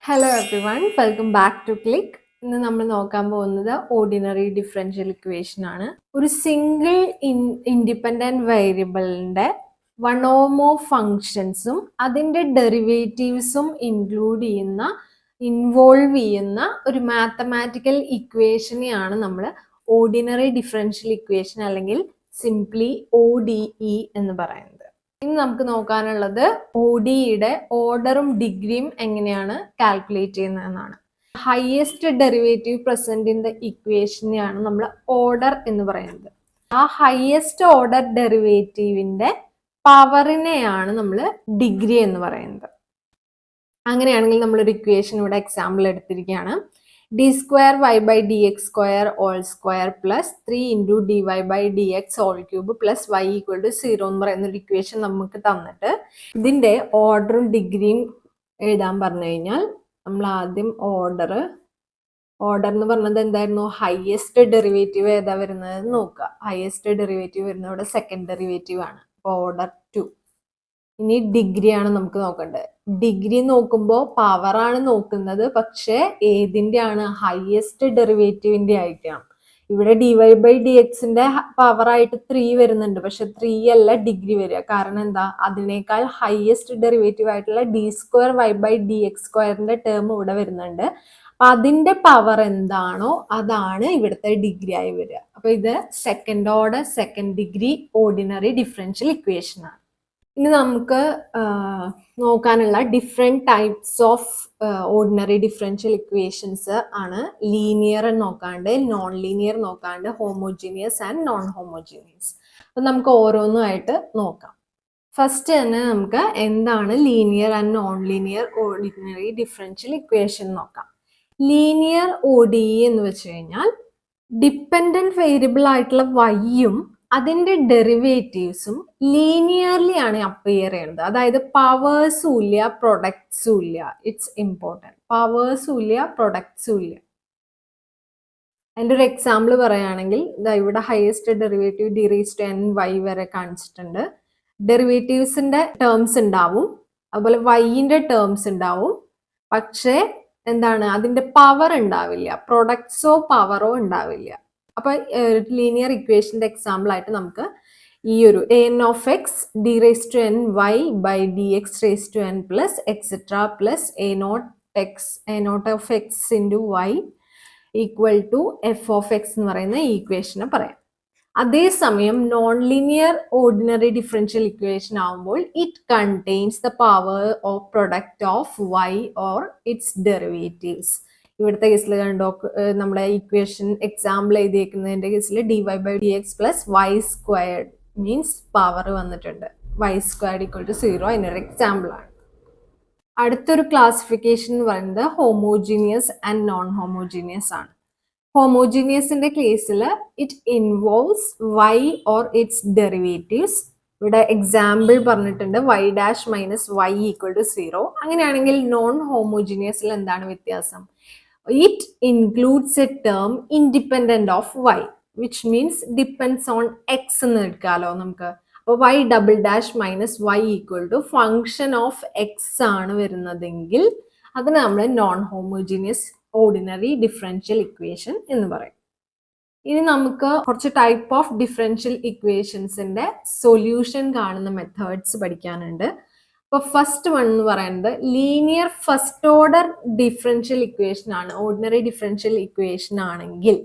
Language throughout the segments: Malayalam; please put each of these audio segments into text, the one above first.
Hello everyone, welcome back to Click. ഇന്ന് നമ്മൾ നോക്കാൻ പോകുന്നത് ഓർഡിനറി ഡിഫറൻഷ്യൽ ഇക്വേഷൻ ആണ്. ഒരു സിംഗിൾ ഇൻഡിപെൻഡന്റ് വേരിയബിളിന്റെ വൺ ഓർ മോർ ഫങ്ഷൻസും അതിന്റെ ഡെറിവേറ്റീവ്സും ഇൻവോൾവ് ചെയ്യുന്ന ഒരു മാത്തമാറ്റിക്കൽ ഇക്വേഷനെയാണ് നമ്മൾ ഓർഡിനറി ഡിഫറൻഷ്യൽ ഇക്വേഷൻ അല്ലെങ്കിൽ സിംപ്ലി ODE എന്ന് പറയുന്നത്. ഇനി നമുക്ക് നോക്കാനുള്ളത് ODEയുടെ ഓർഡറും ഡിഗ്രിയും എങ്ങനെയാണ് കാൽക്കുലേറ്റ് ചെയ്യുന്നതെന്നാണ്. Highest derivative present in the ഇക്വേഷനെയാണ് നമ്മൾ ഓർഡർ എന്ന് പറയുന്നത്. ആ ഹയസ്റ്റ് ഓർഡർ ഡെറിവേറ്റീവിന്റെ പവറിനെയാണ് നമ്മൾ ഡിഗ്രി എന്ന് പറയുന്നത്. അങ്ങനെയാണെങ്കിൽ നമ്മളൊരു ഇക്വേഷൻ ഇവിടെ എക്സാമ്പിൾ എടുത്തിരിക്കുകയാണ്. d square y by dx square all square plus 3 into dy by dx all cube plus y equal to 0 എന്ന് പറയുന്ന ഒരു ഇക്വേഷൻ നമുക്ക് തന്നിട്ട് ഇതിന്റെ ഓർഡറും ഡിഗ്രിയും എഴുതാൻ പറഞ്ഞു കഴിഞ്ഞാൽ നമ്മൾ ആദ്യം ഓർഡർ എന്ന് പറഞ്ഞത് എന്തായിരുന്നു? ഹയസ്റ്റ് ഡെറിവേറ്റീവ് ഏതാ വരുന്നത് നോക്കുക. ഹയസ്റ്റ് ഡെറിവേറ്റീവ് വരുന്നത് ഇവിടെ സെക്കൻഡ് ഡെറിവേറ്റീവ് ആണ്. ഓർഡർ 2. ഇനി ഡിഗ്രിയാണ് നമുക്ക് നോക്കേണ്ടത്. ഡിഗ്രി നോക്കുമ്പോൾ പവർ ആണ് നോക്കുന്നത്, പക്ഷെ ഏതിന്റെ ആണ്? ഹയസ്റ്റ് ഡെറിവേറ്റീവിന്റെ ആയിട്ടാണ്. ഇവിടെ dy by dxന്റെ പവർ ആയിട്ട് 3 വരുന്നുണ്ട്, പക്ഷെ 3 അല്ല ഡിഗ്രി വരിക. കാരണം എന്താ? അതിനേക്കാൾ ഹയസ്റ്റ് ഡെറിവേറ്റീവ് ആയിട്ടുള്ള d square y by dx സ്ക്വയറിന്റെ ടേം ഇവിടെ വരുന്നുണ്ട്. അപ്പൊ അതിന്റെ പവർ എന്താണോ അതാണ് ഇവിടുത്തെ ഡിഗ്രി ആയി വരിക. അപ്പൊ ഇത് second order second degree ordinary differential equation ആണ്. ഇനി നമുക്ക് നോക്കാനുള്ള different types of ordinary differential equations ആണ്. ലീനിയർ നോക്കാണ്ട്, നോൺ ലീനിയർ നോക്കാണ്ട്, ഹോമോജീനിയസ് ആൻഡ് നോൺ ഹോമോജീനിയസ്. അപ്പം നമുക്ക് ഓരോന്നുമായിട്ട് നോക്കാം. ഫസ്റ്റ് തന്നെ നമുക്ക് എന്താണ് linear and non linear ordinary differential equation നോക്കാം. ലീനിയർ ODE എന്ന് വെച്ച് കഴിഞ്ഞാൽ ഡിപ്പെൻഡന്റ് വേരിയബിൾ ആയിട്ടുള്ള വൈയും അതിന്റെ ഡെറിവേറ്റീവ്സും ലീനിയർലി ആണ് അപ്പിയർ ചെയ്യുന്നത്. അതായത് പവേഴ്സും ഇല്ല പ്രൊഡക്ട്സും ഇല്ല. It's important. പവേഴ്സും ഇല്ല പ്രൊഡക്ട്സും ഇല്ല. അതിൻ്റെ ഒരു എക്സാമ്പിൾ പറയുകയാണെങ്കിൽ ഇവിടെ ഹയസ്റ്റ് ഡെറിവേറ്റീവ് d⁻n(y) വരെ കാണിച്ചിട്ടുണ്ട്. ഡെറിവേറ്റീവ്സിന്റെ ടേംസ് ഉണ്ടാവും, അതുപോലെ വൈൻ്റെ ടേംസ് ഉണ്ടാവും, പക്ഷേ എന്താണ്? അതിന്റെ പവർ ഉണ്ടാവില്ല. പ്രൊഡക്ട്സോ പവറോ ഉണ്ടാവില്ല. അപ്പൊ ലീനിയർ ഇക്വേഷന്റെ എക്സാമ്പിൾ ആയിട്ട് നമുക്ക് ഈ ഒരു an of x d⁻n(y) by dx⁻n plus etc plus a0 of x into y equal to f of x എന്ന് പറയുന്ന ഈ ഇക്വേഷനെ പറയാം. അതേസമയം non linear ordinary differential equation ആവുമ്പോൾ it contains the power of product of y or its derivatives. ഇവിടുത്തെ കേസിൽ കണ്ടോ, നമ്മുടെ ഇക്വേഷൻ എക്സാമ്പിൾ എഴുതിയേക്കുന്നതിന്റെ കേസിൽ dy by dx plus y squared means power വന്നിട്ടുണ്ട്. y squared equal to 0 അതിനൊരു എക്സാമ്പിൾ ആണ്. അടുത്തൊരു ക്ലാസിഫിക്കേഷൻ എന്ന് പറയുന്നത് ഹോമോജീനിയസ് ആൻഡ് നോൺ ഹോമോജീനിയസ് ആണ്. ഹോമോജീനിയസിന്റെ കേസിൽ it involves y or its derivatives. ഇവിടെ എക്സാമ്പിൾ പറഞ്ഞിട്ടുണ്ട് y dash minus y equal to 0. അങ്ങനെയാണെങ്കിൽ നോൺ ഹോമോജീനിയസിൽ എന്താണ് വ്യത്യാസം? It includes a term independent of y, which means depends on x എന്ന് എടുക്കാലോ നമുക്ക്. അപ്പോൾ y double dash minus y equal to function of x ആണ് വരുന്നതെങ്കിൽ അതിന് നമ്മൾ non homogeneous ordinary differential equation എന്ന് പറയും. ഇനി നമുക്ക് കുറച്ച് ടൈപ്പ് ഓഫ് ഡിഫറൻഷ്യൽ ഇക്വേഷൻസിന്റെ സൊല്യൂഷൻ കാണുന്ന മെത്തേഡ്സ് പഠിക്കാനുണ്ട്. അപ്പോൾ ഫസ്റ്റ് വൺ എന്ന് പറയുന്നത് linear first order differential equation ആണ്. ഓർഡിനറി ഡിഫറൻഷ്യൽ ഇക്വേഷൻ ആണെങ്കിൽ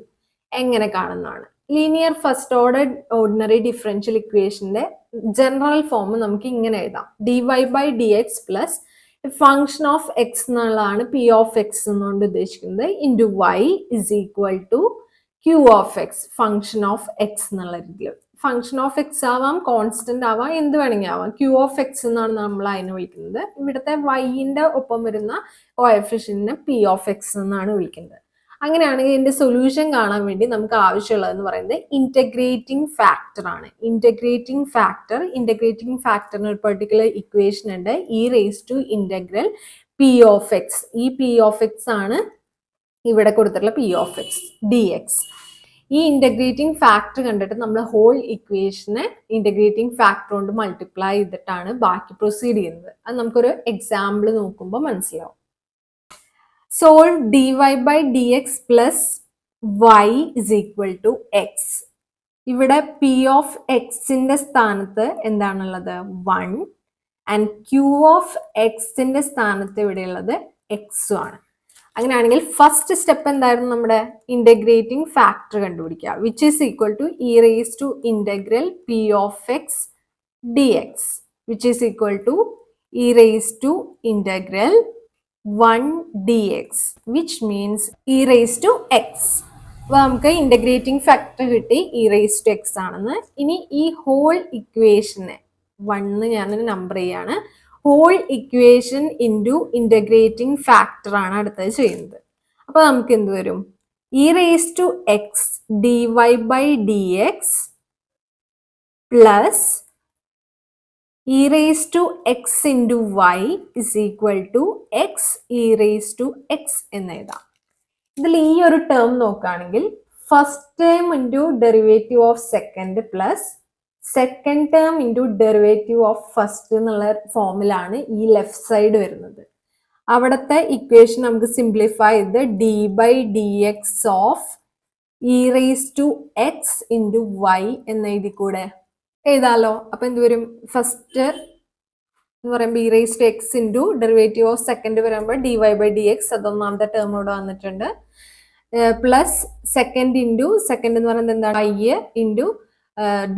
എങ്ങനെ കാണുന്നതാണ്? Linear first order ordinary differential ഇക്വേഷന്റെ ജനറൽ ഫോം നമുക്ക് ഇങ്ങനെ എഴുതാം. dy by dx plus function of X എന്നുള്ളതാണ് p ഓഫ് എക്സ് എന്നുകൊണ്ട് ഉദ്ദേശിക്കുന്നത് into y is equal to q of x, function of x എന്നുള്ള രീതിയിൽ. ഫങ്ഷൻ ഓഫ് എക്സ് ആവാം, കോൺസ്റ്റന്റ് ആവാം, എന്ത് വേണമെങ്കിൽ ആവാം. q ഓഫ് എക്സ് എന്നാണ് നമ്മൾ അതിനെ വിളിക്കുന്നത്. ഇവിടുത്തെ വൈൻ്റെ ഒപ്പം വരുന്ന കോഎഫിഷ്യന്റിനെ p ഓഫ് എക്സ് എന്നാണ് വിളിക്കുന്നത്. അങ്ങനെയാണെങ്കിൽ ഇതിന്റെ സൊല്യൂഷൻ കാണാൻ വേണ്ടി നമുക്ക് ആവശ്യമുള്ളതെന്ന് പറയുന്നത് ഇന്റഗ്രേറ്റിംഗ് ഫാക്ടർ ആണ്. ഇന്റഗ്രേറ്റിംഗ് ഫാക്ടറിന് ഒരു പെർട്ടിക്കുലർ ഇക്വേഷൻ ഉണ്ട്, e raise to integral p of x. ഈ p ഓഫ് എക്സ് ആണ് ഇവിടെ കൊടുത്തിട്ടുള്ള p ഓഫ് എക്സ് dx. ഈ ഇന്റഗ്രേറ്റിംഗ് ഫാക്ടർ കണ്ടിട്ട് നമ്മൾ ഹോൾ ഇക്വേഷനെ ഇന്റഗ്രേറ്റിംഗ് ഫാക്ടർ കൊണ്ട് മൾട്ടിപ്ലൈ ചെയ്തിട്ടാണ് ബാക്കി പ്രൊസീഡ് ചെയ്യുന്നത്. അത് നമുക്കൊരു എക്സാമ്പിൾ നോക്കുമ്പോൾ മനസ്സിലാവും. Solve dy by dx plus y is equal to x. ഇവിടെ p of xന്റെ സ്ഥാനത്ത് എന്താണുള്ളത് 1 ആൻഡ് q of xന്റെ സ്ഥാനത്ത് ഇവിടെയുള്ളത് x ആണ്. അങ്ങനെയാണെങ്കിൽ ഫസ്റ്റ് സ്റ്റെപ്പ് എന്തായിരുന്നു? നമ്മുടെ ഇന്റഗ്രേറ്റിംഗ് ഫാക്ടർ കണ്ടുപിടിക്കുക, which is equal to e raise to integral p of x d x, which is equal to e raise to integral 1 dx, which means e raise to x. അപ്പൊ നമുക്ക് ഇന്റഗ്രേറ്റിംഗ് ഫാക്ടർ കിട്ടി ഇ റേസ് ടു എക്സ് ആണെന്ന്. ഇനി ഈ ഹോൾ ഇക്വേഷനെ 1 ഞാനൊരു നമ്പർ ചെയ്യാണ്, whole equation into integrating factor ആണ് അടുത്തത് ചെയ്യുന്നത്. അപ്പൊ നമുക്ക് എന്ത് വരും? E raise to X d y by d x plus e raise to x into y is equal to x e raise to x എന്ന് എഴുതാം. ഇതിൽ ഈ ഒരു ടേം നോക്കുകയാണെങ്കിൽ first term into derivative of second plus second term into derivative of first എന്നുള്ള ഫോമിലാണ് ഈ ലെഫ്റ്റ് സൈഡ് വരുന്നത്. അവിടുത്തെ ഇക്വേഷൻ നമുക്ക് സിംപ്ലിഫൈ ചെയ്ത് d by d x of e raise to x into y എന്ന് എഴുതി കൂടെ എഴുതാലോ. അപ്പൊ എന്ത് വരും? ഫസ്റ്റ് എന്ന് പറയുമ്പോൾ e raise to x into derivative of second വരുമ്പോൾ d y by d x, അതൊന്നാമത്തെ ടേം ഇവിടെ വന്നിട്ടുണ്ട്, പ്ലസ് സെക്കൻഡ് ഇൻറ്റു സെക്കൻഡ് എന്ന് പറയുന്നത് എന്താണ്? I into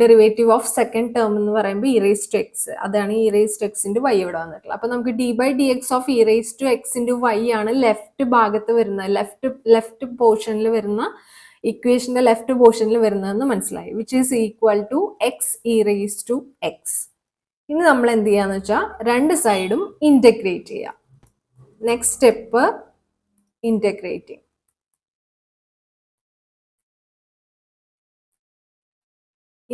derivative of second term എന്ന് പറയുമ്പോൾ ഇ റേസ് ടു എക്സ്, അതാണ് e raise to x into y ഇവിടെ വന്നിട്ടുള്ളത്. അപ്പൊ നമുക്ക് d by d x of e raise to x into y ആണ് ലെഫ്റ്റ് ഭാഗത്ത് വരുന്നത്, ലെഫ്റ്റ് പോർഷനിൽ വരുന്ന ഇക്വേഷന്റെ ലെഫ്റ്റ് പോർഷനിൽ വരുന്നതെന്ന് മനസ്സിലായി, which is equal to x e raise to x. ഇനി നമ്മൾ എന്ത് ചെയ്യാന്ന് വെച്ചാൽ രണ്ട് സൈഡും ഇന്റഗ്രേറ്റ് ചെയ്യാം. Next step integrating.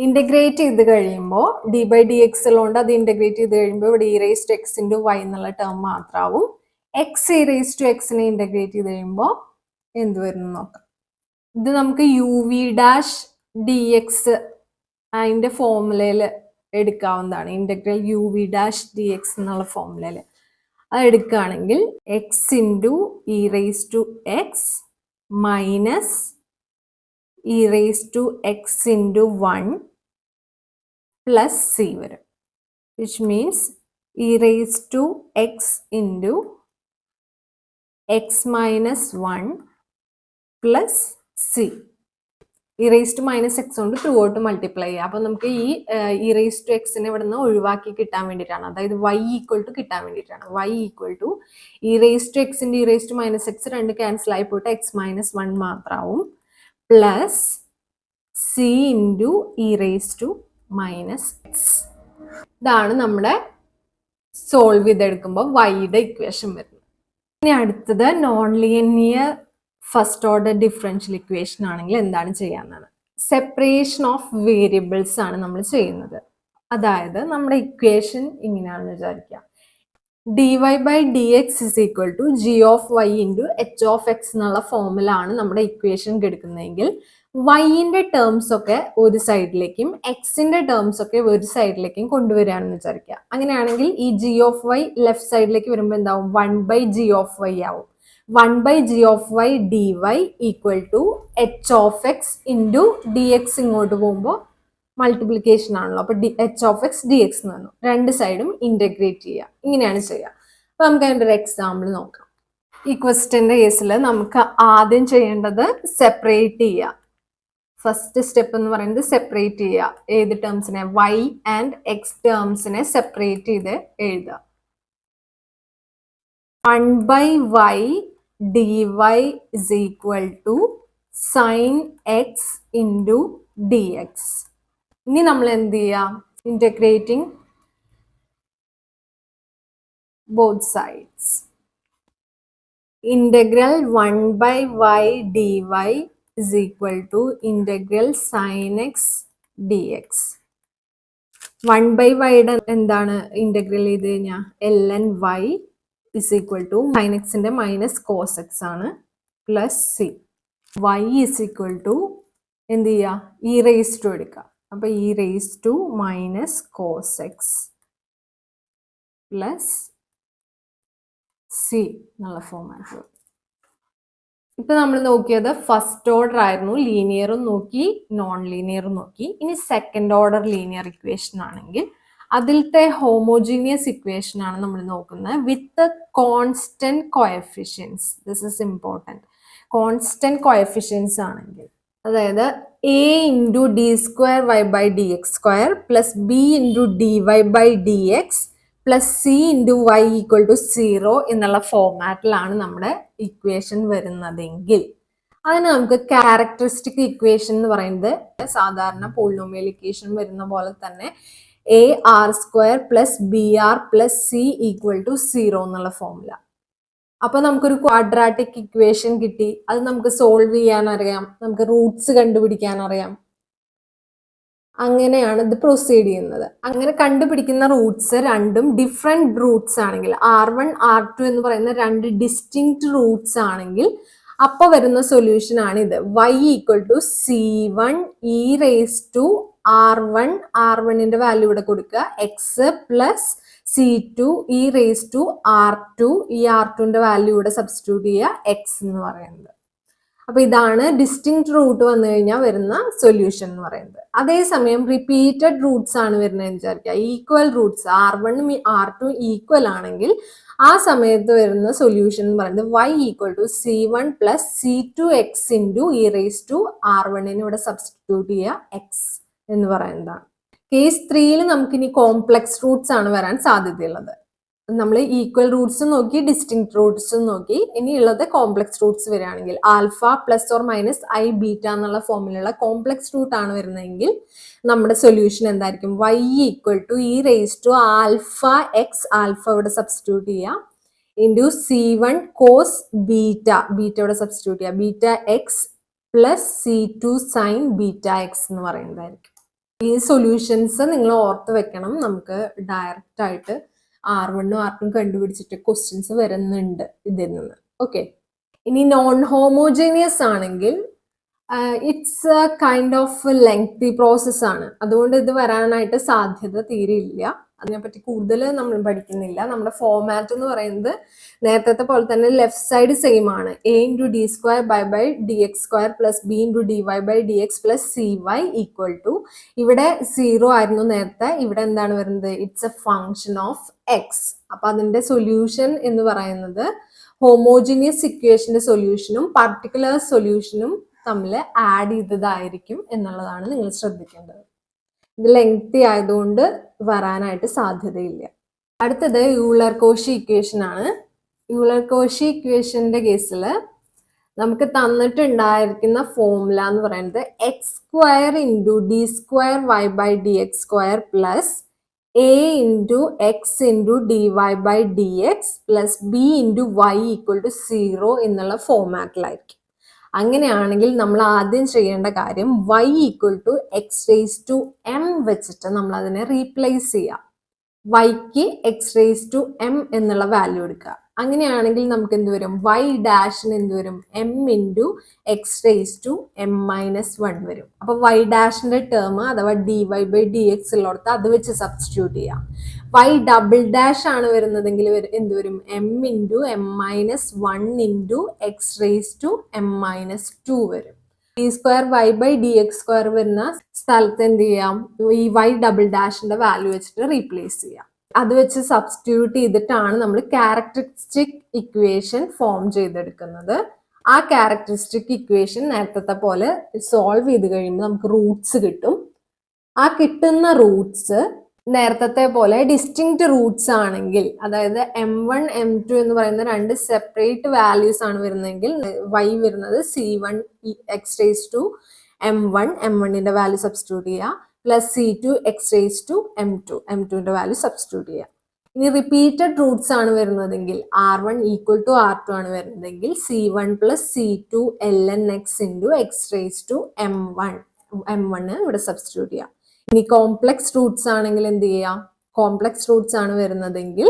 ഇന്റഗ്രേറ്റ് ചെയ്ത് കഴിയുമ്പോൾ ഡി ബൈ ഡി എക്സ് ഉള്ളതുകൊണ്ട് അത് ഇന്റഗ്രേറ്റ് ചെയ്ത് കഴിയുമ്പോൾ ഇവിടെ e raise to x into y എന്നുള്ള ടേം മാത്രമാവും. എക്സ് ഇ റേസ് ടു എക്സിനെ ഇന്റഗ്രേറ്റ് ചെയ്ത് കഴിയുമ്പോൾ എന്ത് വരും നോക്കാം. ഇത് നമുക്ക് u v dash d x അതിൻ്റെ ഫോർമുലയിൽ എടുക്കാവുന്നതാണ്. Integral u v dash d x എന്നുള്ള ഫോർമുലയിൽ അത് എടുക്കുകയാണെങ്കിൽ x into e raise to x minus e raise to x into 1 plus c വരും, which means e raise to x into x minus 1 plus c. E raise to minus x കൊണ്ട് ത്രൂ ഔട്ട് മൾട്ടിപ്ലൈ ചെയ്യുക. അപ്പൊ നമുക്ക് ഈ ഇ റേസ് ടു എക്സിനെ ഇവിടെ നിന്ന് ഒഴിവാക്കി കിട്ടാൻ വേണ്ടിയിട്ടാണ്, അതായത് വൈ ഈക്വൽ ടു കിട്ടാൻ വേണ്ടിയിട്ടാണ്. Y equal to e raise to എക്സിന്റെ e raise to minus x രണ്ട് ക്യാൻസൽ ആയി പോയിട്ട് എക്സ് മൈനസ് 1 മാത്രമാവും, plus c into e raise to minus x. ഇതാണ് നമ്മുടെ സോൾവ് ചെയ്തെടുക്കുമ്പോൾ വൈയുടെ ഇക്വേഷൻ വരുന്നത്. ഇനി അടുത്തത് non linear first order differential equation ആണെങ്കിൽ എന്താണ് ചെയ്യാന്നാണ്. സെപ്പറേഷൻ ഓഫ് വേരിയബിൾസ് ആണ് നമ്മൾ ചെയ്യുന്നത്. അതായത് നമ്മുടെ ഇക്വേഷൻ ഇങ്ങനെയാണെന്ന് വിചാരിക്കാം, d y by d x is equal to g of y into h of x എന്നുള്ള ഫോമിലാണ് നമ്മുടെ ഇക്വേഷൻ എടുക്കുന്നതെങ്കിൽ വൈൻ്റെ ടേംസ് ഒക്കെ ഒരു സൈഡിലേക്കും എക്സിന്റെ ടേംസ് ഒക്കെ ഒരു സൈഡിലേക്കും കൊണ്ടുവരികയാണെന്ന് വിചാരിക്കുക. അങ്ങനെയാണെങ്കിൽ ഈ ജി ഓഫ് വൈ ലെഫ്റ്റ് സൈഡിലേക്ക് വരുമ്പോൾ എന്താവും? 1 ബൈ ജി ഓഫ് വൈ ആവും. 1 by g of y d y equal to h of x into d x ഇങ്ങോട്ട് പോകുമ്പോൾ മൾട്ടിപ്ലിക്കേഷൻ ആണല്ലോ, അപ്പൊ h of x d x എന്ന് പറഞ്ഞു. രണ്ട് സൈഡും ഇന്റഗ്രേറ്റ് ചെയ്യുക, ഇങ്ങനെയാണ് ചെയ്യുക. അപ്പൊ നമുക്ക് അതിൻ്റെ ഒരു എക്സാമ്പിൾ നോക്കാം. ഈ ക്വസ്റ്റ്യന്റെ കേസിൽ നമുക്ക് ആദ്യം ചെയ്യേണ്ടത് സെപ്പറേറ്റ് ചെയ്യുക. ഫസ്റ്റ് സ്റ്റെപ്പ് എന്ന് പറയുന്നത് സെപ്പറേറ്റ് ചെയ്യുക. ഏത് ടേംസിനെ? വൈ ആൻഡ് എക്സ് ടേംസിനെ സെപ്പറേറ്റ് ചെയ്ത് എഴുതുക. 1 by y d y is equal to sine x into d x. ഇനി നമ്മൾ എന്ത് ചെയ്യാം? Integrating both sides. Integral 1 by y d y is equal to integral sin x dx. 1 by y എന്താണ് ഇന്റഗ്രൽ ചെയ്ത് കഴിഞ്ഞാൽ ln y is equal to sin x ന്റെ മൈനസ് കോസ് എക്സ് ആണ് plus C. y is equal to എന്ത് ചെയ്യുക? ഇ റേസ് ടു എടുക്കുക. അപ്പൊ e raise to minus cos x plus c എന്നുള്ള ഫോമാറ്റ്. ഇപ്പൊ നമ്മൾ നോക്കിയത് ഫസ്റ്റ് ഓർഡർ ആയിരുന്നു, ലീനിയറും നോക്കി നോൺ ലീനിയറും നോക്കി. ഇനി സെക്കൻഡ് ഓർഡർ ലീനിയർ ഇക്വേഷൻ ആണെങ്കിൽ അതിലത്തെ ഹോമോജീനിയസ് ഇക്വേഷൻ ആണ് നമ്മൾ നോക്കുന്നത് with constant coefficients. This is important. Constant coefficients ആണെങ്കിൽ, അതായത് a into d square y by d x square plus b into d y by d x plus c into y equal to 0 എന്നുള്ള ഫോർമാറ്റിലാണ് നമ്മുടെ ഇക്വേഷൻ വരുന്നതെങ്കിൽ അതിന് നമുക്ക് ക്യാരക്ടറിസ്റ്റിക് ഇക്വേഷൻ എന്ന് പറയുന്നത് സാധാരണ പോളിനോമിയൽ ഇക്വേഷൻ വരുന്ന പോലെ തന്നെ a r square plus b r plus c equal to 0 എന്നുള്ള ഫോർമുല. അപ്പൊ നമുക്കൊരു ക്വാഡ്രാറ്റിക് ഇക്വേഷൻ കിട്ടി. അത് നമുക്ക് സോൾവ് ചെയ്യാൻ അറിയാം, നമുക്ക് റൂട്ട്സ് കണ്ടുപിടിക്കാൻ അറിയാം. അങ്ങനെയാണ് ഇത് പ്രൊസീഡ് ചെയ്യുന്നത്. അങ്ങനെ കണ്ടുപിടിക്കുന്ന റൂട്ട്സ് രണ്ടും ഡിഫറെന്റ് റൂട്ട്സ് ആണെങ്കിൽ, R1 R2 എന്ന് പറയുന്ന രണ്ട് ഡിസ്റ്റിങ്ക്റ്റ് റൂട്ട്സ് ആണെങ്കിൽ അപ്പൊ വരുന്ന സൊല്യൂഷൻ ആണ് ഇത്. y equal to C1 e raise to R1, R1ന്റെ വാല്യൂ ഇവിടെ കൊടുക്കുക, x plus C2 e raise to R2, ഈ R2ന്റെ വാല്യൂ ഇവിടെ സബ്സ്റ്റിറ്റ്യൂട്ട് ചെയ്യുക, എക്സ് എന്ന് പറയുന്നത്. അപ്പൊ ഇതാണ് ഡിസ്റ്റിങ്ക്റ്റ് റൂട്ട് വന്നു കഴിഞ്ഞാൽ വരുന്ന സൊല്യൂഷൻ എന്ന് പറയുന്നത്. അതേസമയം റിപ്പീറ്റഡ് റൂട്ട്സ് ആണ് വരുന്നതെന്ന് വിചാരിക്കുക, ഈക്വൽ റൂട്ട്സ് R1ഉം R2 ഈക്വൽ ആണെങ്കിൽ ആ സമയത്ത് വരുന്ന സൊല്യൂഷൻ എന്ന് പറയുന്നത് y equal to C1 plus C2 x into e raise to R1ന് ഇവിടെ സബ്സ്റ്റിറ്റ്യൂട്ട് ചെയ്യുക, എക്സ് എന്ന് പറയുന്നതാണ്. കേസ് 3യിൽ നമുക്കിനി കോംപ്ലക്സ് റൂട്ട്സ് ആണ് വരാൻ സാധ്യതയുള്ളത്. നമ്മൾ ഈക്വൽ റൂട്ട്സ് നോക്കി, ഡിസ്റ്റിങ്ക്റ്റ് റൂട്ട്സ് നോക്കി. ഇനി ഉള്ളത് കോംപ്ലക്സ് റൂട്ട്സ് വരികയാണെങ്കിൽ alpha plus or minus I beta എന്നുള്ള ഫോമിലുള്ള കോംപ്ലക്സ് റൂട്ട് ആണ് വരുന്നതെങ്കിൽ നമ്മുടെ സൊല്യൂഷൻ എന്തായിരിക്കും? y equal to e raise to alpha x, alpha ഇവിടെ സബ്സ്റ്റിറ്റ്യൂട്ട് ചെയ്യാം, into C1 cos beta, beta ഇവിടെ സബ്സ്റ്റിറ്റ്യൂട്ട് ചെയ്യാം, beta x plus C2 sine beta x എന്ന് പറയുന്നതായിരിക്കും. ഈ സൊല്യൂഷൻസ് നിങ്ങൾ ഓർത്ത് വെക്കണം. നമുക്ക് ഡയറക്റ്റ് ആയിട്ട് R1ഉം R2ഉം കണ്ടുപിടിച്ചിട്ട് ക്വസ്റ്റ്യൻസ് വരുന്നുണ്ട് ഇതിൽ നിന്ന്. ഓക്കെ, ഇനി നോൺ ഹോമോജീനിയസ് ആണെങ്കിൽ it's A kind of lengthy process ആണ്. അതുകൊണ്ട് ഇത് വരാനായിട്ട് സാധ്യത തീരെ ഇല്ല. അതിനെപ്പറ്റി കൂടുതൽ നമ്മൾ പഠിക്കുന്നില്ല. നമ്മുടെ ഫോർമാറ്റ് എന്ന് പറയുന്നത് നേരത്തെ പോലെ തന്നെ ലെഫ്റ്റ് സൈഡ് സെയിം ആണ്. A into d square by d x square plus b into d y by d x plus c y equal to, ഇവിടെ 0 ആയിരുന്നു നേരത്തെ, ഇവിടെ എന്താണ് വരുന്നത്? It's a function of x. അപ്പൊ അതിന്റെ സൊല്യൂഷൻ എന്ന് പറയുന്നത് ഹോമോജിനിയസ് ഇക്വേഷന്റെ സൊല്യൂഷനും പർട്ടിക്കുലർ സൊല്യൂഷനും തമ്മിൽ ആഡ് ചെയ്തതായിരിക്കും എന്നുള്ളതാണ് നിങ്ങൾ ശ്രദ്ധിക്കേണ്ടത്. ഇത് ലെങ്തി ആയതുകൊണ്ട് വരാനായിട്ട് സാധ്യതയില്ല. അടുത്തത് യൂലർ കോഷി ഇക്വേഷൻ ആണ്. യൂലർ കോഷി ഇക്വേഷന്റെ കേസിൽ നമുക്ക് തന്നിട്ടുണ്ടായിരിക്കുന്ന ഫോർമുല എന്ന് പറയുന്നത് x square into d square y by d x square plus a into x into d y by d x plus b into y equal to 0 എന്നുള്ള ഫോർമാറ്റിലായിരിക്കും. അങ്ങനെയാണെങ്കിൽ നമ്മൾ ആദ്യം ചെയ്യേണ്ട കാര്യം y equal to x raise to m വെച്ചിട്ട് നമ്മൾ അതിനെ റീപ്ലേസ് ചെയ്യാം. വൈക്ക് എക്സ് റേസ് ടു എം എന്നുള്ള വാല്യൂ എടുക്കുക. അങ്ങനെയാണെങ്കിൽ നമുക്ക് എന്ത് വരും? y ഡാഷിന് എന്ത് വരും? M into x raise to m minus 1 വരും. അപ്പൊ y ഡാഷിന്റെ ടേം അഥവാ d y by d x ഉള്ളിടത്ത് അത് വെച്ച് സബ്സ്റ്റിറ്റ്യൂട്ട് ചെയ്യാം. y ഡബിൾ ഡാഷ് ആണ് വരുന്നതെങ്കിൽ എന്ത് വരും? M into m minus 1 into x raise to m minus 2 വരും. D square y by d x square വരുന്ന സ്ഥലത്ത് എന്ത് ചെയ്യാം? ഈ y ഡബിൾ ഡാഷിന്റെ വാല്യൂ വെച്ചിട്ട് റീപ്ലേസ് ചെയ്യാം. അത് വെച്ച് സബ്സ്റ്റിറ്റ്യൂട്ട് ചെയ്തിട്ടാണ് നമ്മൾ ക്യാരക്ടറിസ്റ്റിക് ഇക്വേഷൻ ഫോം ചെയ്തെടുക്കുന്നത്. ആ ക്യാരക്ടറിസ്റ്റിക് ഇക്വേഷൻ നേരത്തെ പോലെ സോൾവ് ചെയ്ത് കഴിയുമ്പോൾ നമുക്ക് റൂട്ട്സ് കിട്ടും. ആ കിട്ടുന്ന റൂട്ട്സ് നേരത്തെ പോലെ ഡിസ്റ്റിങ്ക്റ്റ് റൂട്ട്സ് ആണെങ്കിൽ, അതായത് M1 M2 എന്ന് പറയുന്ന രണ്ട് സെപ്പറേറ്റ് വാല്യൂസ് ആണ് വരുന്നതെങ്കിൽ y വരുന്നത് C1 x raise to M1, M1ന്റെ വാല്യൂ സബ്സ്റ്റിറ്റ്യൂട്ട് ചെയ്യുക, plus C2 x raise to M2, M2ന്റെ വാല്യൂ സബ്സ്റ്റിറ്റ്യൂട്ട് ചെയ്യുക. ഇനി റിപ്പീറ്റഡ് റൂട്ട്സ് ആണ് വരുന്നതെങ്കിൽ R1 ഈക്വൽ ടു R2 ആണ് വരുന്നതെങ്കിൽ C1 plus C2 ln x into x raise to M1 ഇവിടെ സബ്സ്റ്റിറ്റ്യൂട്ട് ചെയ്യാം. ഇനി കോംപ്ലക്സ് റൂട്ട്സ് ആണെങ്കിൽ എന്ത് ചെയ്യാം? കോംപ്ലക്സ് റൂട്ട്സ് ആണ് വരുന്നതെങ്കിൽ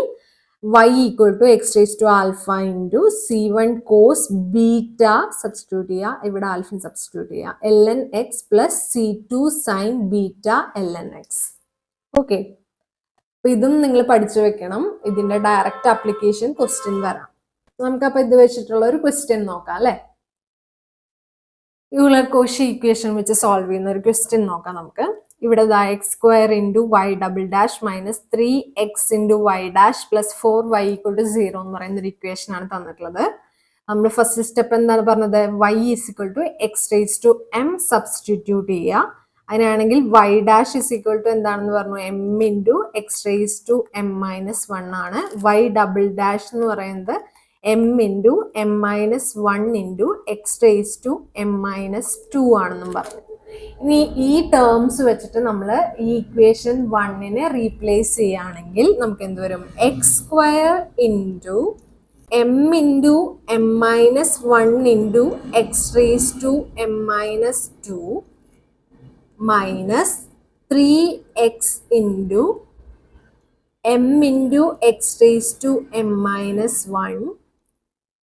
y equal to x raise to alpha into C1 cos beta substitute ചെയ്യുക, ഇവിടെ ആൽഫ സബ്സ്റ്റിറ്റ്യൂട്ട് ചെയ്യുക, ln x plus C2 sine beta ln x. Okay, അപ്പൊ ഇതും നിങ്ങൾ പഠിച്ചു വെക്കണം. ഇതിന്റെ ഡയറക്റ്റ് ആപ്ലിക്കേഷൻ ക്വസ്റ്റ്യൻ വരാം. നമുക്കപ്പോൾ ഇത് വെച്ചിട്ടുള്ള ഒരു ക്വസ്റ്റ്യൻ നോക്കാം അല്ലെ. യൂലർ കോഷി ഇക്വേഷൻ വെച്ച് സോൾവ് ചെയ്യുന്ന ഒരു ക്വസ്റ്റ്യൻ നോക്കാം നമുക്ക്. ഇവിടെ x square into y double dash minus 3x into y dash plus 4y equal to 0 എന്ന് പറയുന്ന ഒരു ഇക്വേഷൻ ആണ് തന്നിട്ടുള്ളത്. നമ്മൾ ഫസ്റ്റ് സ്റ്റെപ്പ് എന്താണ് പറഞ്ഞത്? y is equal to x raise to m substitute ചെയ്യുക. അതിനാണെങ്കിൽ y dash is equal to എന്താണെന്ന് പറഞ്ഞു? M into x raise to m minus 1 ആണ്. വൈ ഡബിൾ ഡാഷ് എന്ന് പറയുന്നത് m into m minus 1 into x raise to m minus 2 ആണെന്നും പറഞ്ഞു. ഇനി ഈ ടേംസ് വെച്ചിട്ട് നമ്മൾ ഈ ഇക്വേഷൻ 1നെ റീപ്ലേസ് ചെയ്യുകയാണെങ്കിൽ നമുക്ക് എന്ത് വരും? X square into m into m minus 1 into x raise to m minus 2 minus 3x into m into x raise to m minus 1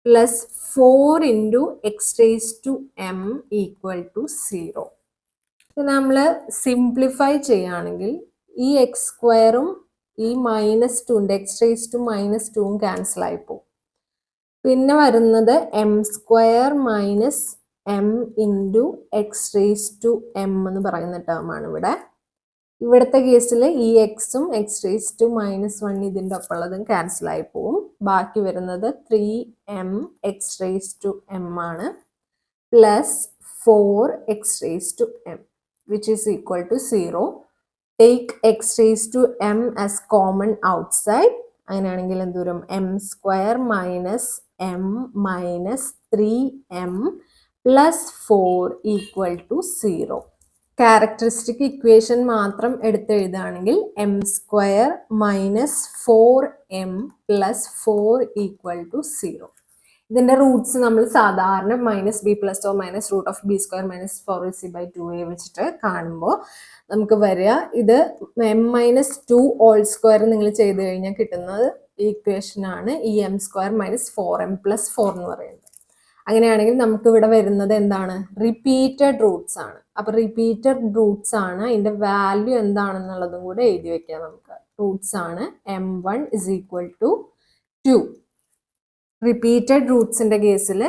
plus 4 into x raise to m equal to 0. നമ്മൾ സിംപ്ലിഫൈ ചെയ്യുകയാണെങ്കിൽ ഈ എക്സ് സ്ക്വയറും ഈ minus 2 x raise to minus 2 cancel ആയി പോകും. പിന്നെ വരുന്നത് m square minus m into x raise to m എന്ന് പറയുന്ന ടേമാണ് ഇവിടെ. ഇവിടുത്തെ കേസിൽ ഈ എക്സും എക്സ് റേസ് ടു മൈനസ് 1 ഇതിൻ്റെ ഒപ്പമുള്ളതും ക്യാൻസൽ ആയി പോവും. ബാക്കി വരുന്നത് 3m x raise to m ആണ് plus 4x raise to m which is equal to 0. Take x raised to m as common outside. അങ്ങനെയാണെങ്കിൽ എന്ത് വരും? M square minus m minus 3m plus 4 equal to 0. Characteristic equation മാത്രം എടുത്തെഴുതുകയാണെങ്കിൽ m square minus 4m plus 4 equal to 0. ഇതിന്റെ റൂട്ട്സ് നമ്മൾ സാധാരണ minus b plus or minus root of b square minus 4ac/2a വെച്ചിട്ട് കാണുമ്പോൾ നമുക്ക് വരിക ഇത് എം മൈനസ് 2 ഹോൾ സ്ക്വയർ നിങ്ങൾ ചെയ്ത് കഴിഞ്ഞാൽ കിട്ടുന്നത് ഈക്വേഷനാണ് ഈ M square minus 4m plus 4 എന്ന് പറയുന്നത്. അങ്ങനെയാണെങ്കിൽ നമുക്ക് ഇവിടെ വരുന്നത് എന്താണ്? റിപ്പീറ്റഡ് റൂട്ട്സ് ആണ്. അപ്പൊ റിപ്പീറ്റഡ് റൂട്ട്സ് ആണ്. അതിന്റെ വാല്യൂ എന്താണെന്നുള്ളതും കൂടെ എഴുതി വെക്കാം നമുക്ക്. റൂട്ട്സ് ആണ് m1 is equal to 2. Repeated റൂട്ട്സിന്റെ കേസിൽ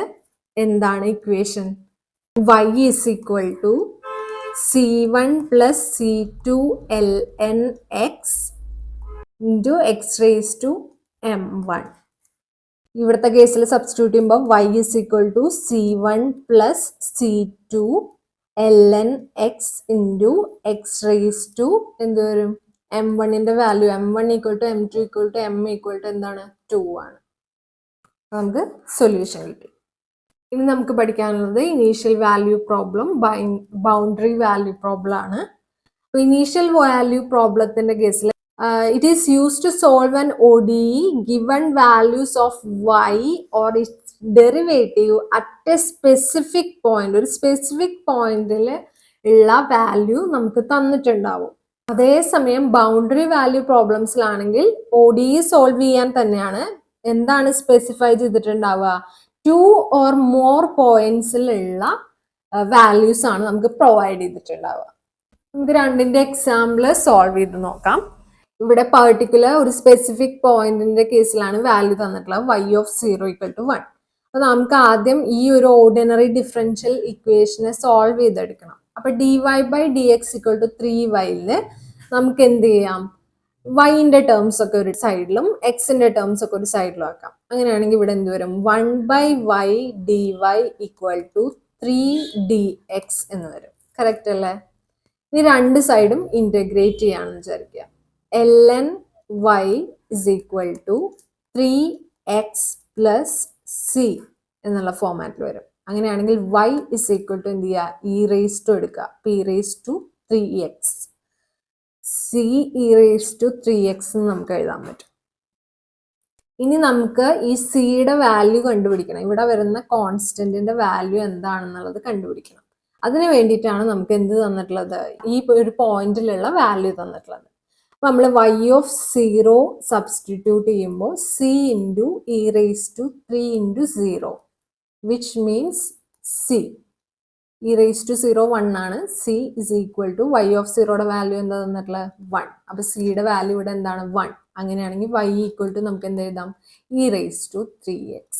എന്താണ് equation? y is equal to c1 plus c2 ln x into x raise to m1. ഇവിടുത്തെ കേസിൽ സബ്സ്റ്റിറ്റ്യൂട്ട് ചെയ്യുമ്പോൾ y is equal to c1 plus c2 ln x into x raise to എന്ത് വരും? m1ന്റെ value m1 equal to m2 equal to m equal to എന്താണ്? 2 ആണ്. നമുക്ക് സൊല്യൂഷൻ കിട്ടി. ഇനി നമുക്ക് പഠിക്കാനുള്ളത് initial value problem, boundary value problem ആണ്. ഇനീഷ്യൽ വാല്യൂ പ്രോബ്ലത്തിന്റെ കേസിൽ it is used to solve an ODE given values of y or its derivative at a specific point. ഒരു സ്പെസിഫിക് പോയിന്റിൽ ഉള്ള വാല്യൂ നമുക്ക് തന്നിട്ടുണ്ടാവും. അതേസമയം ബൗണ്ടറി വാല്യൂ പ്രോബ്ലംസിലാണെങ്കിൽ ODE സോൾവ് ചെയ്യാൻ തന്നെയാണ് എന്താണ് സ്പെസിഫൈ ചെയ്തിട്ടുണ്ടാവുക? 2 or more പോയിന്റ്സിലുള്ള വാല്യൂസ് ആണ് നമുക്ക് പ്രൊവൈഡ് ചെയ്തിട്ടുണ്ടാവുക. നമുക്ക് രണ്ടിന്റെ എക്സാമ്പിൾ സോൾവ് ചെയ്ത് നോക്കാം. ഇവിടെ പർട്ടിക്കുലർ ഒരു സ്പെസിഫിക് പോയിന്റിന്റെ കേസിലാണ് വാല്യൂ തന്നിട്ടുള്ളത് y ഓഫ് 0 ഈക്വൽ ടു 1. അപ്പൊ നമുക്ക് ആദ്യം ഈ ഒരു ഓർഡിനറി ഡിഫറൻഷ്യൽ ഇക്വേഷനെ സോൾവ് ചെയ്തെടുക്കണം. അപ്പൊ dy/dx ഈക്വൽ ടു 3y നമുക്ക് എന്ത് ചെയ്യാം? വൈന്റെ ടേംസ് ഒക്കെ ഒരു സൈഡിലും എക്സിന്റെ ടേംസ് ഒക്കെ ഒരു സൈഡിലും ആക്കാം. അങ്ങനെയാണെങ്കിൽ ഇവിടെ എന്ത് വരും? 1/y dy equal to 3dx എന്ന് വരും. കറക്റ്റ് അല്ലേ? ഇനി രണ്ട് സൈഡും ഇന്റഗ്രേറ്റ് ചെയ്യാണെന്ന് വിചാരിക്കുക. ln y is equal to 3x plus c എന്നുള്ള ഫോമാറ്റിൽ വരും. അങ്ങനെയാണെങ്കിൽ y is equal to എന്ത് ചെയ്യുക? e raised to എടുക്കുക. p raised to 3x. c e raised to 3x എന്ന് നമുക്ക് എഴുതാൻ പറ്റും. ഇനി നമുക്ക് ഈ സിയുടെ വാല്യൂ കണ്ടുപിടിക്കണം. ഇവിടെ വരുന്ന കോൺസ്റ്റന്റിന്റെ വാല്യൂ എന്താണെന്നുള്ളത് കണ്ടുപിടിക്കണം. അതിന് വേണ്ടിയിട്ടാണ് നമുക്ക് എന്ത് തന്നിട്ടുള്ളത്? ഈ ഒരു പോയിന്റിലുള്ള വാല്യൂ തന്നിട്ടുള്ളത്. നമ്മൾ y ഓഫ് 0 സബ്സ്റ്റിറ്റ്യൂട്ട് ചെയ്യുമ്പോൾ c into e raise to 3 into 0 which means c. E raise to 0 1 ആണ്. c is equal to y of 0യുടെ വാല്യൂ എന്താ തന്നിട്ടുള്ളത്? 1. അപ്പൊ സിയുടെ വാല്യൂ ഇവിടെ എന്താണ്? 1. അങ്ങനെയാണെങ്കിൽ y ഈക്വൽ ടു നമുക്ക് എന്ത് എഴുതാം? E raise to 3x.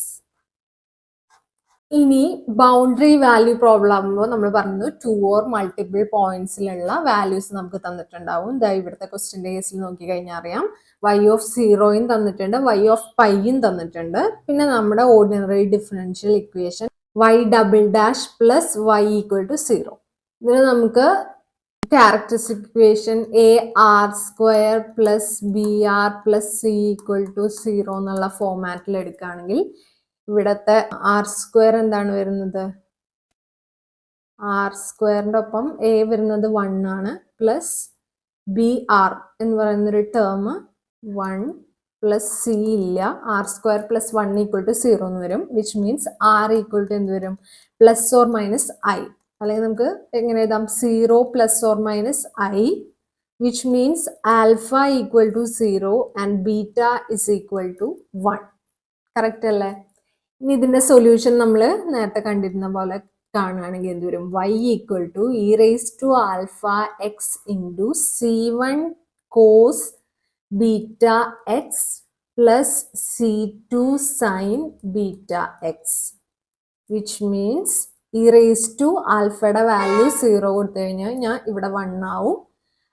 ഇനി ബൗണ്ടറി വാല്യൂ പ്രോബ്ലം ആകുമ്പോൾ നമ്മൾ പറഞ്ഞു 2 ഓർ മൾട്ടിപ്പിൾ പോയിന്റ്സിലുള്ള വാല്യൂസ് നമുക്ക് തന്നിട്ടുണ്ടാവും. ഇവിടുത്തെ ക്വസ്റ്റിന്റെ കേസിൽ നോക്കി കഴിഞ്ഞാൽ അറിയാം y ഓഫ് 0യും തന്നിട്ടുണ്ട്, y ഓഫ് പൈയും തന്നിട്ടുണ്ട്. പിന്നെ നമ്മുടെ ordinary differential equation y double dash plus y equal to 0. ഇതിന് നമുക്ക് characteristic equation a r square plus b r plus c equal to 0 എന്നുള്ള ഫോമാറ്റിൽ എടുക്കുകയാണെങ്കിൽ ഇവിടത്തെ ആർ സ്ക്വയർ എന്താണ് വരുന്നത്? ആർ സ്ക്വയറിന്റെ ഒപ്പം എ വരുന്നത് 1 ആണ്, പ്ലസ് ബി ആർ എന്ന് പറയുന്നൊരു ടേം 1 പ്ലസ് സി ഇല്ല, r square plus 1 equal to 0 എന്ന് വരും. Which means r equal to എന്ത് വരും? Plus or minus i. അല്ലെങ്കിൽ നമുക്ക് എങ്ങനെ എഴുതാം? 0 plus or minus i, which means alpha equal to 0 and beta is equal to 1. Correct അല്ലേ? ഇനി ഇതിന്റെ സൊല്യൂഷൻ നമ്മൾ നേരത്തെ കണ്ടിരുന്ന പോലെ കാണുകയാണെങ്കിൽ എന്ത് വരും? y equal to e raise to alpha x into c1 cos beta x plus c2 sine beta x, which means e raise to ആൽഫയുടെ വാല്യൂ 0 കൊടുത്തു കഴിഞ്ഞാൽ ഞാൻ ഇവിടെ 1 ആവും.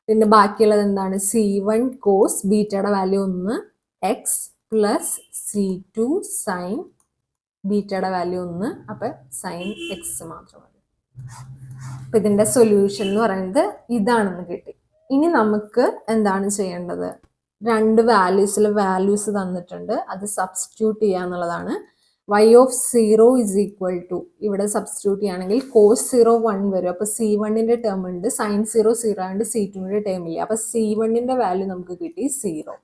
പിന്നെ ബാക്കിയുള്ളത് എന്താണ്? c1 കോസ് ബീറ്റയുടെ value 1 x plus c2 sine ബീറ്റയുടെ വാല്യൂ 1, അപ്പൊ സൈൻ എക്സ് മാത്രം മതി. അപ്പൊ ഇതിന്റെ സൊല്യൂഷൻ എന്ന് പറയുന്നത് ഇതാണെന്ന് കിട്ടി. ഇനി നമുക്ക് എന്താണ് ചെയ്യേണ്ടത്? രണ്ട് വാല്യൂസ് തന്നിട്ടുണ്ട്, അത് സബ്സ്റ്റിറ്റ്യൂട്ട് ചെയ്യാന്നുള്ളതാണ്. y of 0 is equal to, ഇവിടെ സബ്സ്റ്റിറ്റ്യൂട്ട് ചെയ്യുകയാണെങ്കിൽ കോസ് 0 1 വരും. അപ്പൊ c1ന്റെ ടേം ഉണ്ട്, സൈൻ 0 0 ആയതുകൊണ്ട് c2ന്റെ ടേം ഇല്ല. അപ്പൊ c1ന്റെ വാല്യൂ നമുക്ക് കിട്ടി 0.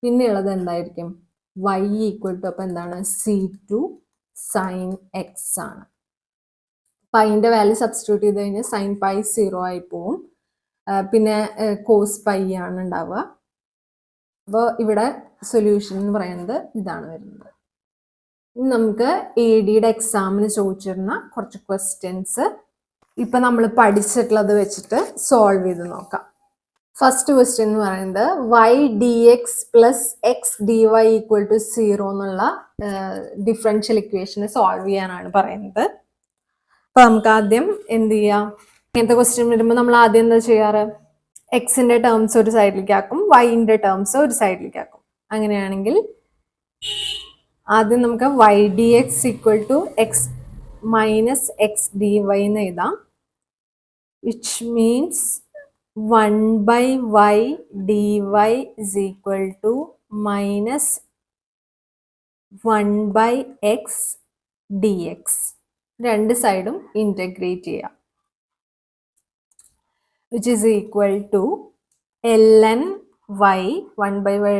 പിന്നെ ഉള്ളത് എന്തായിരിക്കും? y ഈക്വൽ ടു, അപ്പൊ എന്താണ്? c2 സൈൻ എക്സ് ആണ്. പൈന്റെ വാല്യൂ സബ്സ്റ്റിറ്റ്യൂട്ട് ചെയ്ത് കഴിഞ്ഞാൽ സൈൻ പൈ 0 ആയി പോവും. പിന്നെ കോസ് പൈ ആണ് ഉണ്ടാവുക. അപ്പോൾ ഇവിടെ സൊല്യൂഷൻ എന്ന് പറയുന്നത് ഇതാണ് വരുന്നത്. ഇനി നമുക്ക് ADയുടെ എക്സാമിന് ചോദിച്ചിരുന്ന കുറച്ച് ക്വസ്റ്റ്യൻസ് ഇപ്പൊ നമ്മൾ പഠിച്ചിട്ടുള്ളത് വെച്ചിട്ട് സോൾവ് ചെയ്ത് നോക്കാം. ഫസ്റ്റ് ക്വസ്റ്റ്യൻ എന്ന് പറയുന്നത് y dx plus x d y equal to 0 എന്നുള്ള ഡിഫറൻഷ്യൽ ഇക്വേഷനെ സോൾവ് ചെയ്യാനാണ് പറയുന്നത്. അപ്പൊ നമുക്ക് ആദ്യം എന്ത് ചെയ്യാം? ഇങ്ങനത്തെ ക്വസ്റ്റ്യൻ വരുമ്പോൾ നമ്മൾ ആദ്യം എന്താ ചെയ്യാറ്? എക്സിന്റെ ടേംസ് ഒരു സൈഡിലേക്ക് ആക്കും, വൈന്റെ ടേംസ് ഒരു സൈഡിലേക്ക് ആക്കും. അങ്ങനെയാണെങ്കിൽ ആദ്യം നമുക്ക് y dx equal to x minus x d y എന്ന് എഴുതാം. Which means 1 by y dy is equal to minus 1 by x dx. രണ്ട് സൈഡും ഇൻറ്റഗ്രേറ്റ് ചെയ്യാം. which is equal to ln y, 1 by y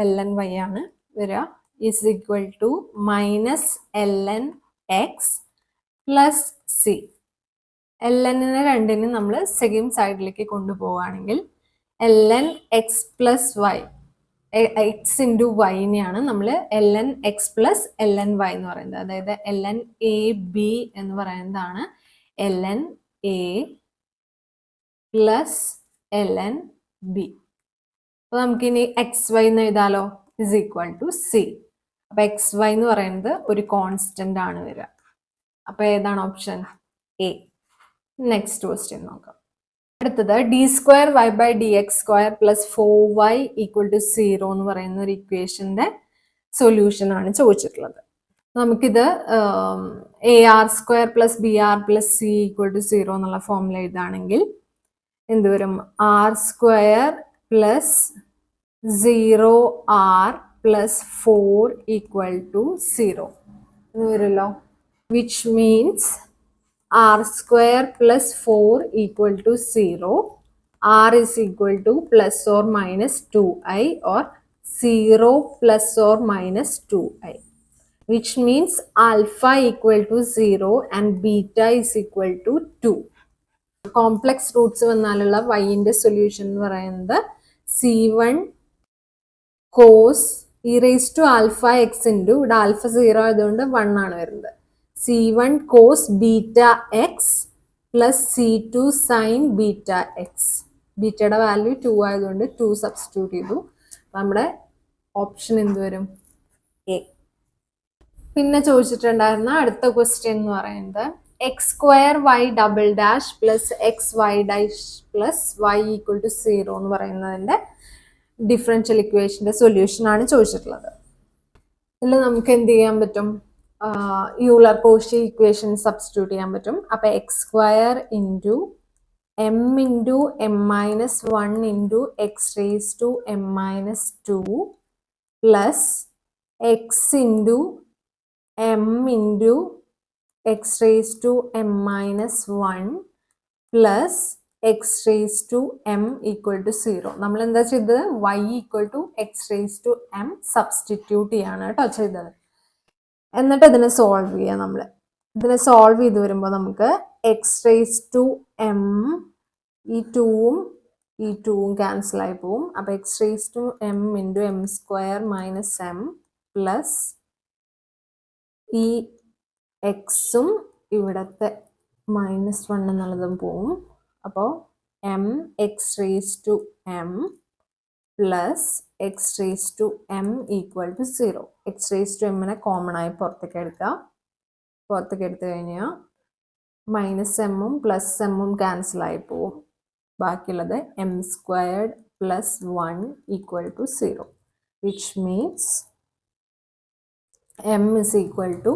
ln y ആണ് വരിക, is equal to minus ln x plus c. ln-നെ രണ്ടിനും നമ്മൾ സെയിം സൈഡിലേക്ക് കൊണ്ടുപോവുകയാണെങ്കിൽ ln x plus y, x into വൈനെയാണ് നമ്മൾ ln x plus ln y എന്ന് പറയുന്നത്. അതായത് ln a b എന്ന് പറയുന്നതാണ് ln a plus ln b. അപ്പൊ നമുക്കിനി എക്സ് വൈ എന്ന് എഴുതാലോ, ഇസ് ഈക്വൽ ടു സി. അപ്പൊ എക്സ് വൈ എന്ന് പറയുന്നത് ഒരു കോൺസ്റ്റന്റ് ആണ് വരിക. അപ്പൊ ഏതാണ് ഓപ്ഷൻ? എ. നെക്സ്റ്റ് ക്വസ്റ്റ്യൻ നോക്കാം. അടുത്തത് d square y by d x square plus 4y equal to 0 എന്ന് പറയുന്ന ഒരു ഇക്വേഷന്റെ സൊല്യൂഷൻ ആണ് ചോദിച്ചിട്ടുള്ളത്. നമുക്കിത് a r square plus b r plus c equal to 0 എന്നുള്ള ഫോമിൽ എഴുതുകയാണെങ്കിൽ എന്ത് വരും? R square plus 0r plus 4 equal to 0 എന്ന് വരുമല്ലോ. Which means r square plus 4 equal to 0, r is equal to plus or minus 2i or 0 plus or minus 2i, which means alpha equal to 0 and beta is equal to 2. Complex roots വന്നാലുള്ള വൈൻ്റെ സൊല്യൂഷൻ എന്ന് പറയുന്നത് c1 cos e raise to alpha x into, ഇവിടെ ആൽഫ 0 ആയതുകൊണ്ട് 1 ആണ് വരുന്നത്, c1 cos beta x plus c2 sin beta x. ബീറ്റയുടെ വാല്യൂ 2 ആയതുകൊണ്ട് 2 സബ്സ്റ്റിറ്റ്യൂട്ട് ചെയ്തു. നമ്മുടെ ഓപ്ഷൻ എന്ത് വരും? എ. പിന്നെ ചോദിച്ചിട്ടുണ്ടായിരുന്ന അടുത്ത ക്വസ്റ്റ്യൻ എന്ന് പറയുന്നത് x square y double dash plus x y dash plus y equal to 0 എന്ന് പറയുന്നതിന്റെ ഡിഫറൻഷ്യൽ ഇക്വേഷന്റെ സൊല്യൂഷൻ ആണ് ചോദിച്ചിട്ടുള്ളത്. ഇതിൽ നമുക്ക് എന്ത് ചെയ്യാൻ പറ്റും? യൂലർ കോഷി ഇക്വേഷൻ സബ്സ്റ്റിറ്റ്യൂട്ട് ചെയ്യാൻ പറ്റും. അപ്പൊ x square into m into m minus 1 into x raise to m minus 2 plus x into m into x raise to m minus 1 plus x raise to m equal to 0. നമ്മൾ എന്താ ചെയ്തത്? Y equal to x raise to m substitute ചെയ്യാണ് കേട്ടോ ചെയ്തത്. എന്നിട്ട് ഇതിനെ സോൾവ് ചെയ്യാം. നമ്മൾ ഇതിനെ സോൾവ് ചെയ്ത് വരുമ്പോൾ നമുക്ക് എക്സ് റേസ് ടു എം, ഈ ടൂവും ക്യാൻസൽ ആയി പോവും. അപ്പൊ x raise to m into m square minus m plus ഈ എക്സും ഇവിടത്തെ -1 എന്നുള്ളതും പോവും. അപ്പോൾ m x raise to m plus x raise to m equal to 0. X raise to എമ്മിനെ കോമൺ ആയി പുറത്തേക്ക് എടുക്കുക. പുറത്തേക്ക് എടുത്തു കഴിഞ്ഞാൽ മൈനസ് എമ്മും പ്ലസ് എമ്മും ക്യാൻസൽ ആയി പോവും. ബാക്കിയുള്ളത് m squared plus 1 equal to 0, which means m is equal to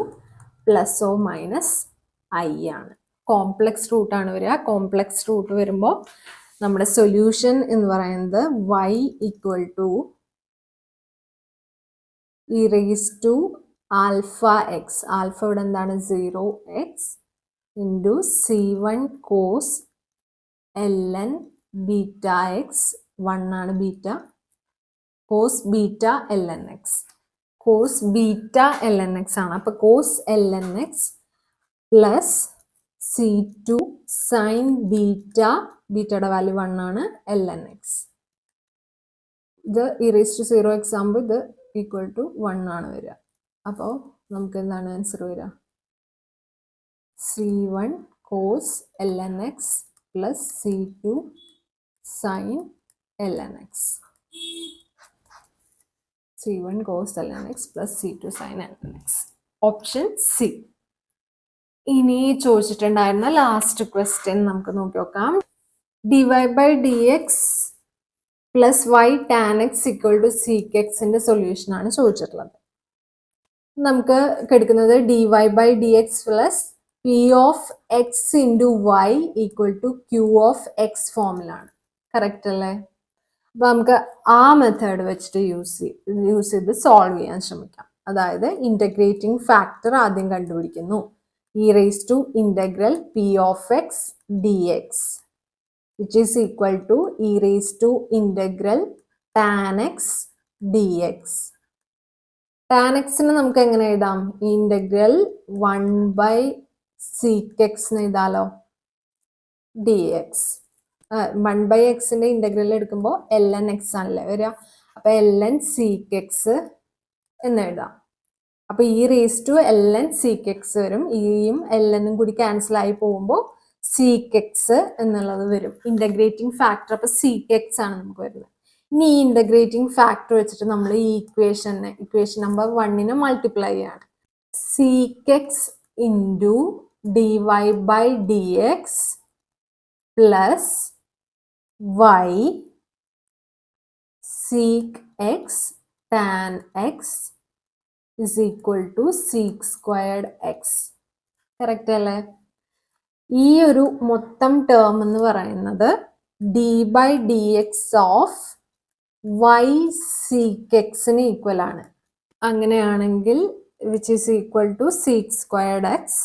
plus or minus i ആണ്. കോംപ്ലക്സ് റൂട്ടാണ് വരിക. കോംപ്ലക്സ് റൂട്ട് വരുമ്പോൾ നമ്മുടെ സൊല്യൂഷൻ എന്ന് പറയുന്നത് y equal to e raise to alpha x, alpha ഇവിടെ എന്താണ് 0x into C1 cos ln beta x, 1 ആണ് beta, cos beta ln x, cos beta ln x ആണ്. അപ്പൊ cos ln x plus C2 sine beta, ബീറ്റയുടെ വാല്യൂ 1 ആണ്, ln എക്സ്. ഇത് ഇ റേസ് ടു 0x ആകുമ്പോൾ ഇത് ഈക്വൽ ടു 1 ആണ് വരിക. അപ്പോൾ നമുക്ക് എന്താണ് ആൻസർ വരിക? C1 cos ln x plus C2 sine ln x. C1 cos ln x plus C2 sin ln x. Option c. ഇനി ചോദിച്ചിട്ടുണ്ടായിരുന്ന ലാസ്റ്റ് ക്വസ്റ്റ്യൻ നമുക്ക് നോക്കി നോക്കാം. dy by dx plus y tan x equal to sec എക്സിന്റെ സൊല്യൂഷൻ ആണ് ചോദിച്ചിട്ടുള്ളത്. നമുക്ക് കിടക്കുന്നത് dy by dx plus p of x into y equal to q of x ഫോമിലാണ്. കറക്റ്റ് അല്ലേ? അപ്പൊ നമുക്ക് ആ മെത്തേഡ് വെച്ചിട്ട് യൂസ് ചെയ്ത് സോൾവ് ചെയ്യാൻ ശ്രമിക്കാം. അതായത് ഇന്റഗ്രേറ്റിംഗ് ഫാക്ടർ ആദ്യം കണ്ടുപിടിക്കുന്നു. E raise to integral p of x d x which is equal to e raise to integral tan x d x. Tan എക്സിന് നമുക്ക് എങ്ങനെ എഴുതാം? ഇന്റഗ്രൽ 1 ബൈ സീക്ക് എക്സ് എഴുതാലോ, ഡി എക്സ്. 1 ബൈ എക്സിന്റെ ഇന്റഗ്രൽ എടുക്കുമ്പോൾ ln എക്സ് ആണല്ലേ വരിക. അപ്പൊ ln സീക്ക് എക്സ് എന്ന് എഴുതാം. അപ്പൊ e raise to ln sec x വരും. ഈയും lnഉം കൂടി ക്യാൻസൽ ആയി പോകുമ്പോൾ സീക്ക് എക്സ് എന്നുള്ളത് വരും. ഇന്റഗ്രേറ്റിംഗ് ഫാക്ടർ അപ്പൊ സീക്ക് എക്സ് ആണ് നമുക്ക് വരുന്നത്. ഇനി ഈ ഇന്റഗ്രേറ്റിംഗ് ഫാക്ടർ വെച്ചിട്ട് നമ്മൾ ഈ ഇക്വേഷൻ നമ്പർ 1നെ മൾട്ടിപ്ലൈ ചെയ്യാണ്. Sec x into d y by d x plus y sec x tan x is equal to sec squared x. Correct അല്ലേ? ഈ ഒരു മൊത്തം ടേം എന്ന് പറയുന്നത് d by d x of y sec എക്സിന് ഈക്വൽ ആണ്. അങ്ങനെയാണെങ്കിൽ which is equal to sec squared x.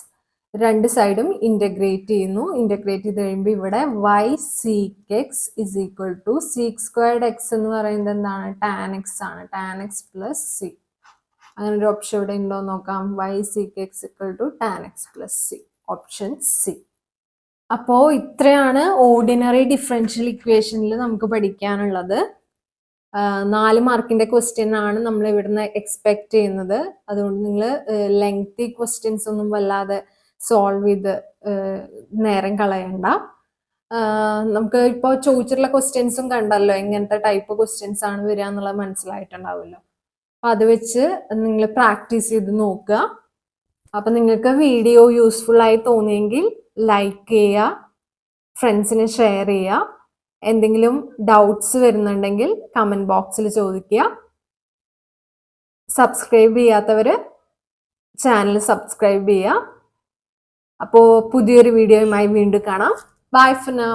രണ്ട് സൈഡും ഇന്റഗ്രേറ്റ് ചെയ്യുന്നു. ഇന്റഗ്രേറ്റ് ചെയ്ത് കഴിയുമ്പോൾ ഇവിടെ y sec x is equal to sec squared x എന്ന് പറയുന്നത് എന്താണ്? ടാൻ എക്സ് ആണ്. Tan x plus c. അങ്ങനെ ഒരു ഓപ്ഷൻ ഇവിടെ ഉണ്ടോ നോക്കാം. y sec x equal to tan x plus c. Option c. അപ്പോൾ ഇത്രയാണ് ഓർഡിനറി ഡിഫറൻഷ്യൽ ഇക്വേഷനിൽ നമുക്ക് പഠിക്കാനുള്ളത്. 4 മാർക്കിന്റെ ക്വസ്റ്റ്യൻ ആണ് നമ്മൾ ഇവിടുന്ന് എക്സ്പെക്ട് ചെയ്യുന്നത്. അതുകൊണ്ട് നിങ്ങൾ ലെങ്തി ക്വസ്റ്റ്യൻസ് ഒന്നും വല്ലാതെ സോൾവ് ചെയ്ത് നേരം കളയണ്ട. നമുക്ക് ഇപ്പോൾ ചോദിച്ചിട്ടുള്ള ക്വസ്റ്റ്യൻസും കണ്ടല്ലോ, എങ്ങനത്തെ ടൈപ്പ് ക്വസ്റ്റ്യൻസ് ആണ് വരിക എന്നുള്ളത് മനസ്സിലായിട്ടുണ്ടാവുമല്ലോ. അപ്പൊ അത് വെച്ച് നിങ്ങൾ പ്രാക്ടീസ് ചെയ്ത് നോക്കുക. അപ്പം നിങ്ങൾക്ക് വീഡിയോ യൂസ്ഫുൾ ആയി തോന്നിയെങ്കിൽ ലൈക്ക് ചെയ്യുക, ഫ്രണ്ട്സിന് ഷെയർ ചെയ്യുക. എന്തെങ്കിലും ഡൗട്ട്സ് വരുന്നുണ്ടെങ്കിൽ കമൻറ്റ് ബോക്സിൽ ചോദിക്കുക. സബ്സ്ക്രൈബ് ചെയ്യാത്തവർ ചാനൽ സബ്സ്ക്രൈബ് ചെയ്യുക. അപ്പോൾ പുതിയൊരു വീഡിയോയുമായി വീണ്ടും കാണാം. Bye for now.